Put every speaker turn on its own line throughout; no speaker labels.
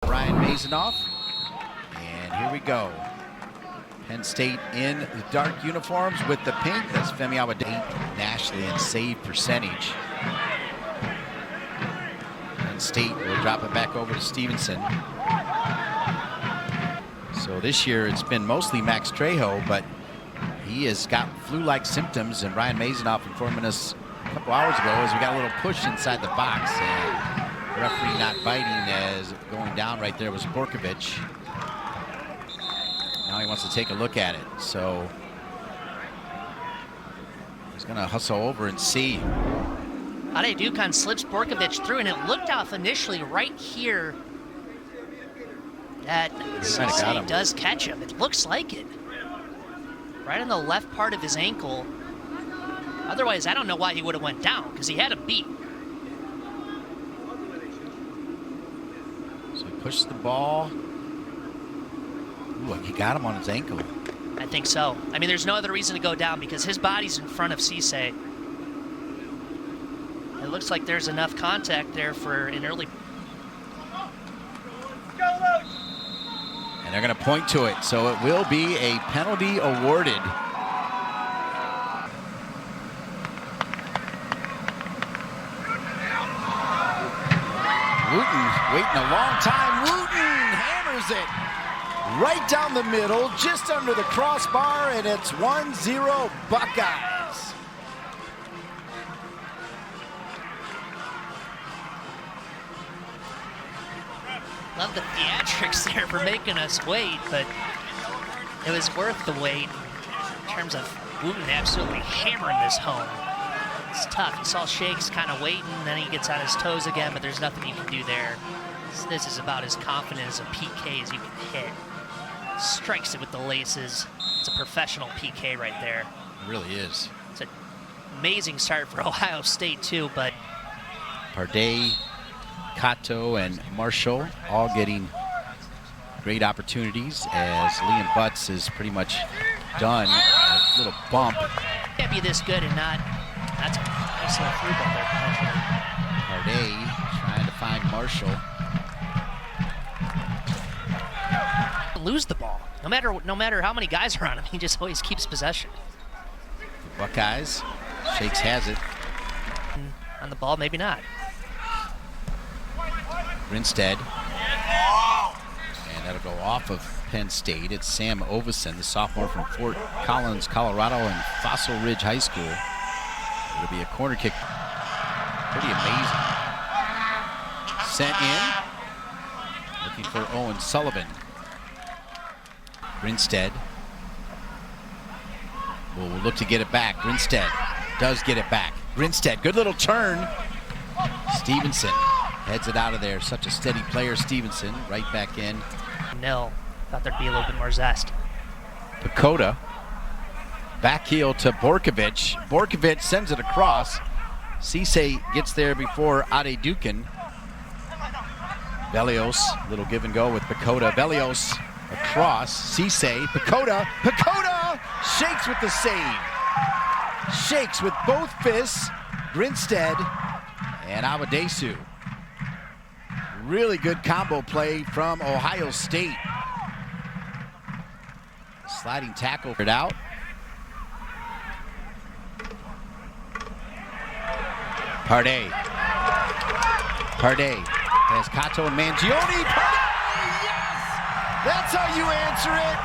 Ryan Mazanoff. And here we go. Penn State in the dark uniforms with the pink. That's Femi Awade nationally in save percentage. Penn State will drop it back over to Stevenson. So this year it's been mostly Max Trejo, but he has got flu-like symptoms, and Ryan Mazanoff informing us a couple hours ago as we got a little push inside the box, and the referee not biting as going down right there was Borkovich. Now he wants to take a look at it, so he's gonna hustle over and see.
Ade Dukan slips Borkovich through, and it looked off initially right here that Cisse does catch him. It looks like it. Right on the left part of his ankle. Otherwise, I don't know why he would have went down, because he had him beat.
So he pushed the ball. Ooh, he got him on his ankle.
I think so. I mean, there's no other reason to go down because his body's in front of Cisse. It looks like there's enough contact there for an early.
And they're going to point to it, so it will be a penalty awarded. Wooten waiting a long time. Wooten hammers it right down the middle, just under the crossbar, and it's 1-0 Buckeyes.
Love the theatrics there for making us wait, but it was worth the wait in terms of Wooten absolutely hammering this home. It's tough. You saw Shakes kind of waiting, then he gets on his toes again, but there's nothing you can do there. This is about as confident as a PK as you can hit. Strikes it with the laces. It's a professional PK right there.
It really is.
It's an amazing start for Ohio State too, but
Pardee, Cato, and Marshall all getting great opportunities as Liam Butts is pretty much done. A little bump.
Can't be this good and not. That's a nice little through ball there potentially.
Pardee trying to find Marshall.
Lose the ball. No matter how many guys are on him, he just always keeps possession.
The Buckeyes. Shakes has it.
On the ball, maybe not.
Grinstead. And that'll go off of Penn State. It's Sam Ovison, the sophomore from Fort Collins, Colorado, and Fossil Ridge High School. It'll be a corner kick. Pretty amazing. Sent in. Looking for Owen Sullivan. Grinstead will look to get it back. Grinstead does get it back. Grinstead, good little turn. Stevenson heads it out of there. Such a steady player, Stevenson. Right back in.
No, thought there'd be a little bit more zest.
Pacoda, back heel to Borkovich. Borkovich sends it across. Cisse gets there before Ade Dukan. Velios, little give and go with Pacoda. Velios across. Cisse, Pacoda. Pacoda shakes with the save. Shakes with both fists. Grinstead and Awadesu. Really good combo play from Ohio State. Sliding tackle it out. Pardee. Pardee has Cato and Mangione. Pardee, yes! That's how you answer it.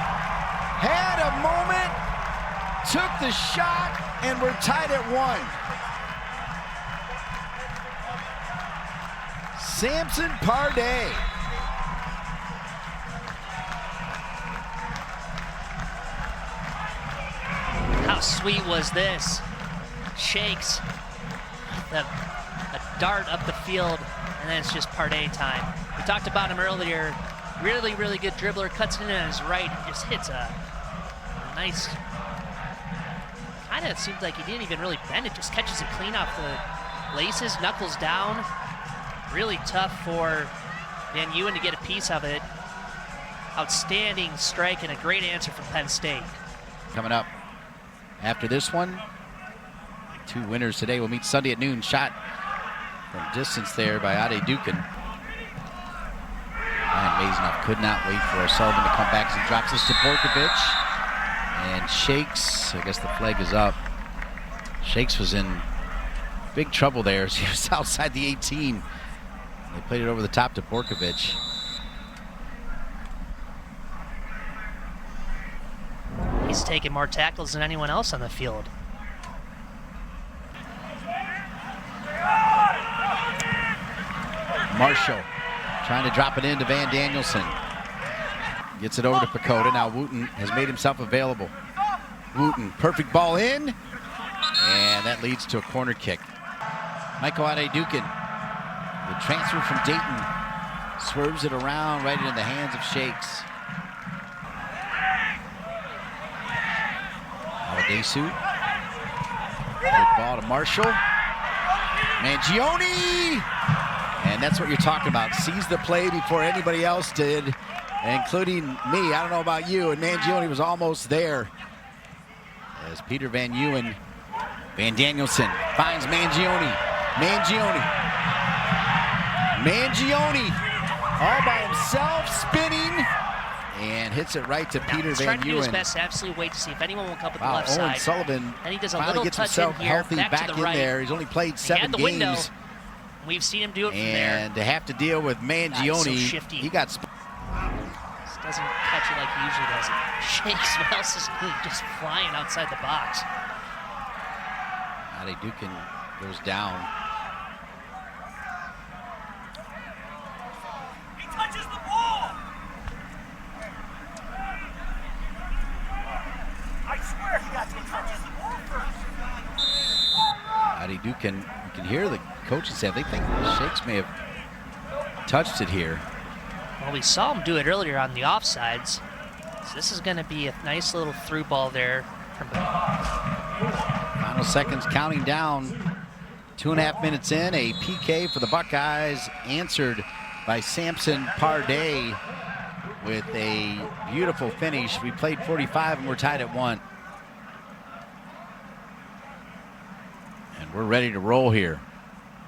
Had a moment, took the shot, and we're tied at 1. Samson Pardee.
How sweet was this? Shakes. A dart up the field, and then it's just Pardee time. We talked about him earlier. Really, really good dribbler. Cuts it in on his right and just hits a nice. Kind of seems like he didn't even really bend it. Just catches it clean off the laces, knuckles down. Really tough for Van Ewen to get a piece of it. Outstanding strike and a great answer from Penn State.
Coming up after this one, 2 winners today will meet Sunday at noon. Shot from distance there by Ade Dukan. And Mazanoff could not wait for O'Sullivan to come back as he drops this to Borkovich. And Shakes, I guess the flag is up. Shakes was in big trouble there as he was outside the 18. They played it over the top to Borkovich.
He's taken more tackles than anyone else on the field.
Marshall trying to drop it into Van Danielson. Gets it over to Pacoda. Now Wooten has made himself available. Wooten, perfect ball in. And that leads to a corner kick. Michael Adedukin, the transfer from Dayton, swerves it around right into the hands of Shakes. Aladesu. Good ball to Marshall. Mangione! And that's what you're talking about. Sees the play before anybody else did, including me. I don't know about you, and Mangione was almost there. As Peter Van Uwen, Van Danielson finds Mangione. Mangione all by himself, spinning, and hits it right to Peter
He's
Van
trying to do his
Uwen.
best to absolutely wait to see if anyone will come up with the left
Owen
side.
Sullivan
And he does a
finally
little
gets
touch in
himself
here,
healthy
back to the
in
right.
there. He's only played 7
had the
games.
window. We've seen him do it from there.
And to have to deal with Mangione,
so shifty.
he got...
Just doesn't catch it like he usually does. Shakes, what else is he just flying outside the box?
Adedukin goes down.
He touches the ball! I swear he touches the ball first.
Adedukin, you can hear the coaching staff. They think Shakes may have touched it here.
Well, we saw him do it earlier on the offsides. So this is going to be a nice little through ball there.
Final seconds counting down. 2.5 minutes in, a PK for the Buckeyes, answered by Samson Pardee with a beautiful finish. We played 45 and we're tied at 1. And we're ready to roll here.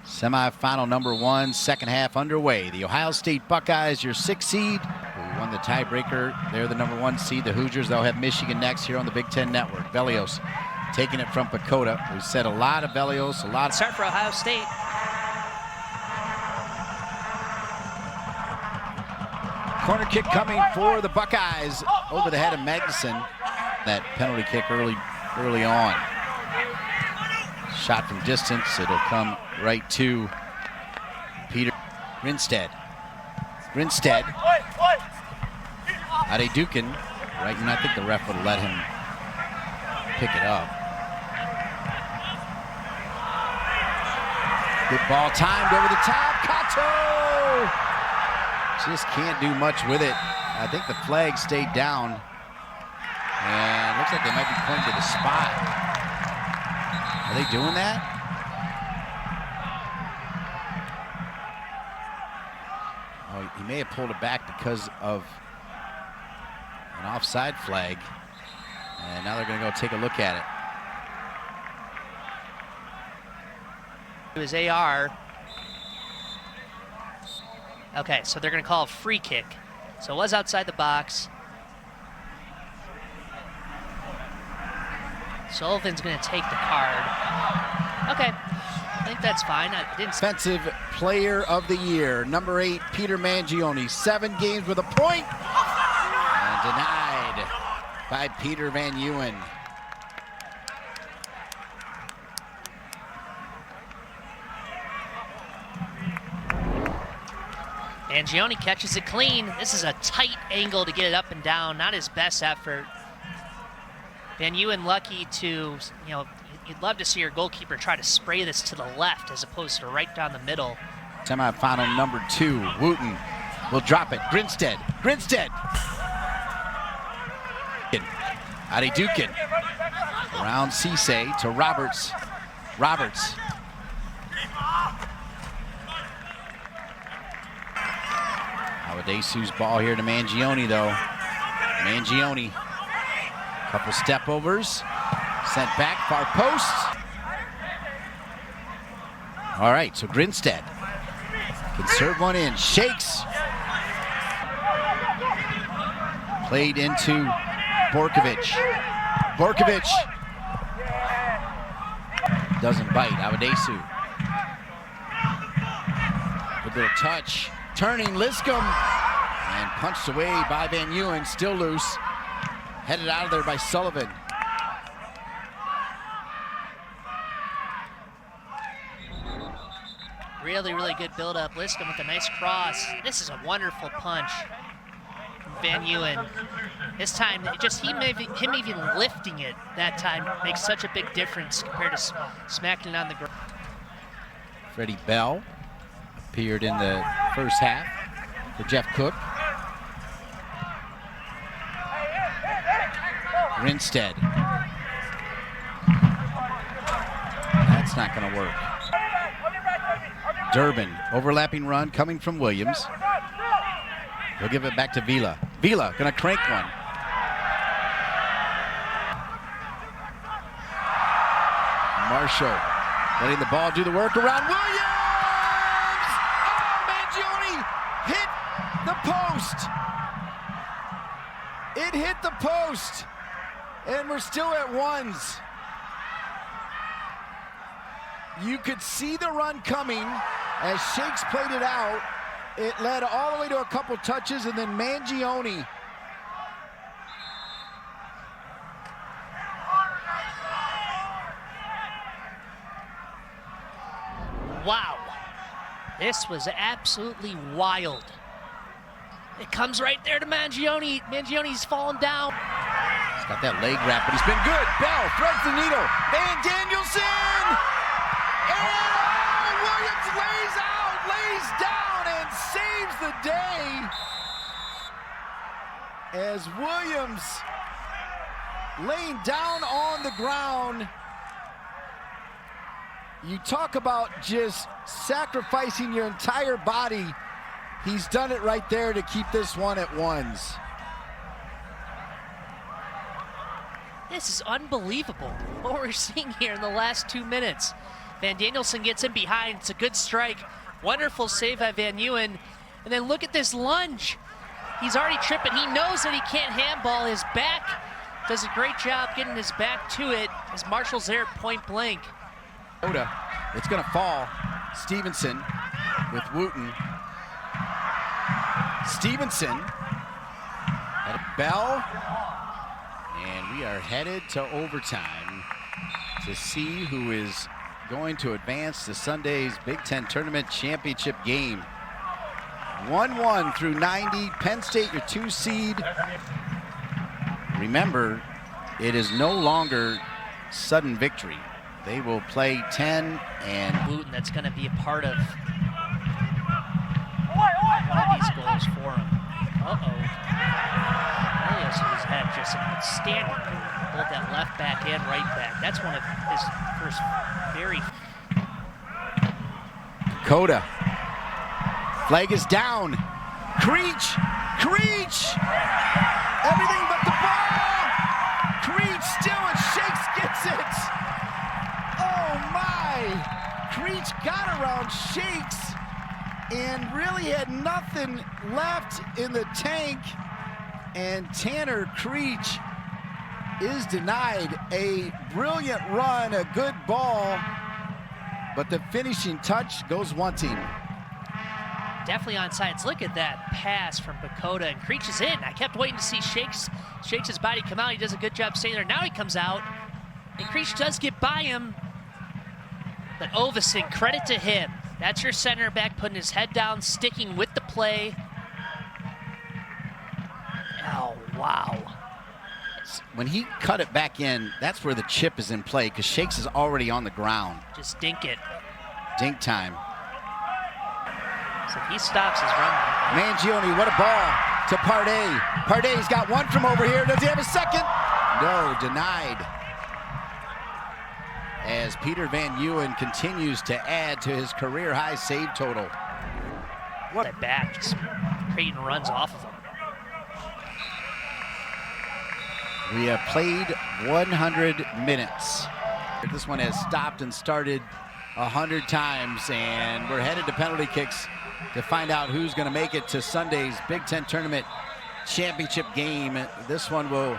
Semifinal number 1, second half underway. The Ohio State Buckeyes, your 6th seed, who won the tiebreaker. They're the number 1 seed. The Hoosiers, they'll have Michigan next here on the Big Ten Network. Velios taking it from Pacoda. We said a lot of Velios, a lot of...
Start for Ohio State.
Corner kick coming for the Buckeyes over the head of Magnuson. That penalty kick early on. Shot from distance. It'll come right to Peter Grinstead. Adedukin, right, and I think the ref would have let him pick it up. Good ball timed over the top. Kato! Just can't do much with it. I think the flag stayed down. And looks like they might be pointing to the spot. Are they doing that? Oh, he may have pulled it back because of an offside flag. And now they're going to go take a look at it.
It was AR. Okay, so they're going to call a free kick. So it was outside the box. Sullivan's going to take the card. Okay, I think that's fine. I didn't.
Defensive Player of the Year, number 8, Peter Mangione. 7 games with a point. And denied by Peter Van Uwen.
Mangione catches it clean. This is a tight angle to get it up and down. Not his best effort. Van Uwen lucky to, you'd love to see your goalkeeper try to spray this to the left as opposed to right down the middle.
Semifinal number 2, Wooten will drop it. Grinstead. Adedukin. Around Cisse to Roberts. Aladesu's ball here to Mangione, though. Mangione. Couple step overs. Sent back, far post. All right, so Grinstead can serve one in. Shakes. Played into Borkovic. Borkovic doesn't bite. Avadesu. Good little touch. Turning Liscombe. And punched away by Van Ewen. Still loose. Headed out of there by Sullivan.
Really, really good build-up. Liscombe with a nice cross. This is a wonderful punch from Van Ewen. This time, him even lifting it that time makes such a big difference compared to smacking it on the ground.
Freddie Bell appeared in the first half for Jeff Cook. Grinstead. That's not going to work. Durbin, overlapping run coming from Williams. He'll give it back to Vila. Vila gonna crank one. Marshall letting the ball do the work around Williams! Oh, Mangione hit the post. It hit the post. And we're still at ones. You could see the run coming as Shakes played it out. It led all the way to a couple touches, and then Mangione.
Wow, this was absolutely wild. It comes right there to Mangione. Mangione's fallen down.
He's got that leg wrap, but he's been good. Bell threads the needle. Van Danielson! And Williams lays down and saves the day. As Williams laying down on the ground. You talk about just sacrificing your entire body. He's done it right there to keep this one at ones.
This is unbelievable what we're seeing here in the last 2 minutes. Van Danielson gets in behind. It's a good strike. Wonderful save by Van Ewen. And then look at this lunge. He's already tripping. He knows that he can't handball. His back does a great job getting his back to it as Marshall's there at point blank.
It's going to fall. Stevenson with Wooten. Stevenson at a bell. And we are headed to overtime to see who is going to advance to Sunday's Big Ten Tournament Championship game. 1-1 through 90. Penn State, your 2 seed. Remember, it is no longer sudden victory. They will play 10 and
Wooten, that's going to be a part of one of these goals for him. Elias has had just an outstanding game, both at left back and right back. That's one of his first very...
Coda. Flag is down. Creech! Everything but the ball! Creech still, and Shakes gets it! Oh my! Creech got around Shakes and really had nothing left in the tank. And Tanner Creech is denied a brilliant run, a good ball, but the finishing touch goes wanting.
Definitely on sides. Look at that pass from Bakota, and Creech is in. I kept waiting to see Shakes his body come out. He does a good job staying there. Now he comes out, and Creech does get by him. But Ovesen, credit to him. That's your center back putting his head down, sticking with the play. Oh, wow.
When he cut it back in, that's where the chip is in play, because Shakes is already on the ground.
Just dink it.
Dink time.
So he stops his run.
Mangione, what a ball to Pardais. Pardais got one from over here. Does he have a second? No, denied. As Peter Van Ewen continues to add to his career-high save total.
What that back, just creating runs off of him.
We have played 100 minutes. This one has stopped and started 100 times, and we're headed to penalty kicks to find out who's going to make it to Sunday's Big Ten Tournament championship game. This one will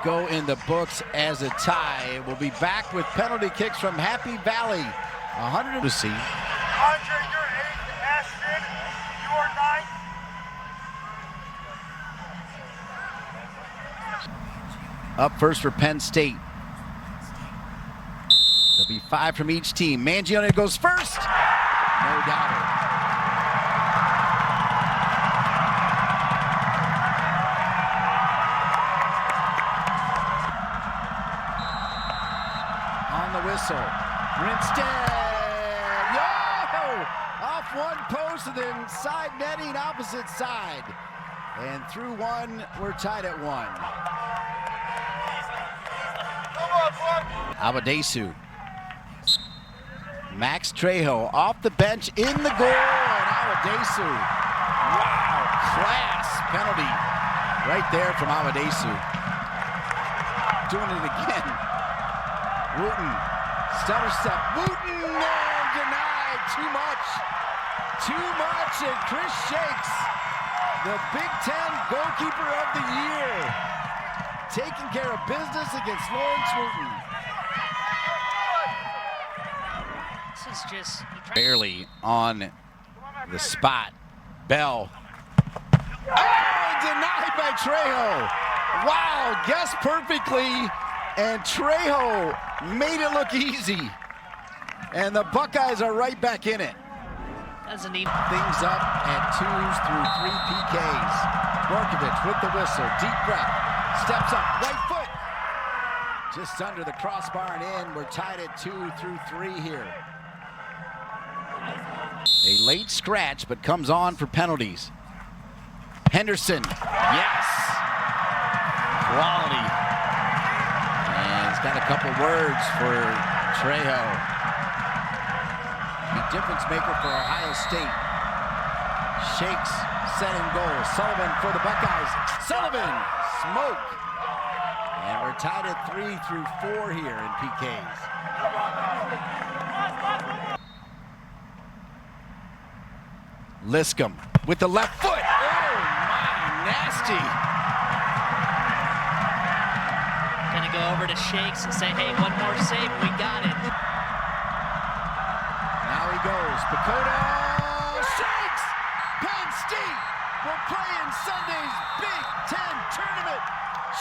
go in the books as a tie. We'll be back with penalty kicks from Happy Valley. 100 to see.
Andre, you're 8th. Ashton, you're 9th.
Up first for Penn State. There'll be 5 from each team. Mangione goes first. No doubter. On the whistle. Grinstead. Yo! Off one post and then side netting opposite side. And through one, we're tied at 1. Abadesu. Max Trejo off the bench in the goal, and Abadesu. Wow, class penalty right there from Abadesu. Doing it again. Wooten, stutter step. Wooten, and denied. Too much, and Chris Shakes, the Big Ten goalkeeper of the year, taking care of business against Lawrence Wooten.
This is just
Barely on the spot. Bell. Oh, denied by Trejo. Wow, guessed perfectly, and Trejo made it look easy. And the Buckeyes are right back in it.
doesn't even.
Things up at 2s through 3 PKs. Borkovich with the whistle, deep breath, steps up, right foot. Just under the crossbar and in. We're tied at 2 through 3 here. A late scratch, but comes on for penalties. Henderson, yes. Quality. And he's got a couple words for Trejo. A difference maker for Ohio State. Shakes, set and goal. Sullivan for the Buckeyes. Sullivan, smoke. And we're tied at 3 through 4 here in PKs. Liscombe with the left foot. Oh my, nasty.
Gonna go over to Shakes and say, hey, one more save, we got it.
Now he goes. Pacoda, Shakes. Penn State will play in Sunday's Big Ten Tournament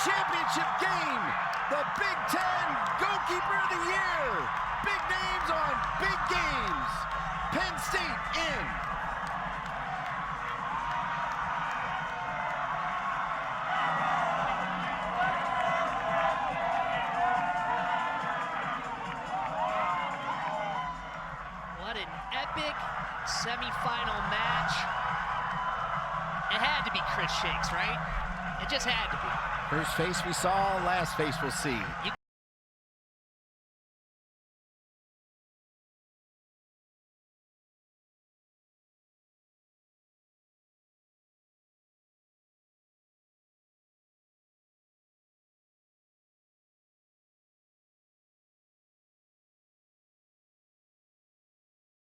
Championship game. The Big Ten Goalkeeper of the Year. Big names on big games. Penn State in.
What an epic semifinal match. It had to be Chris Shakes, right? It just had to be.
First face we saw, last face we'll see.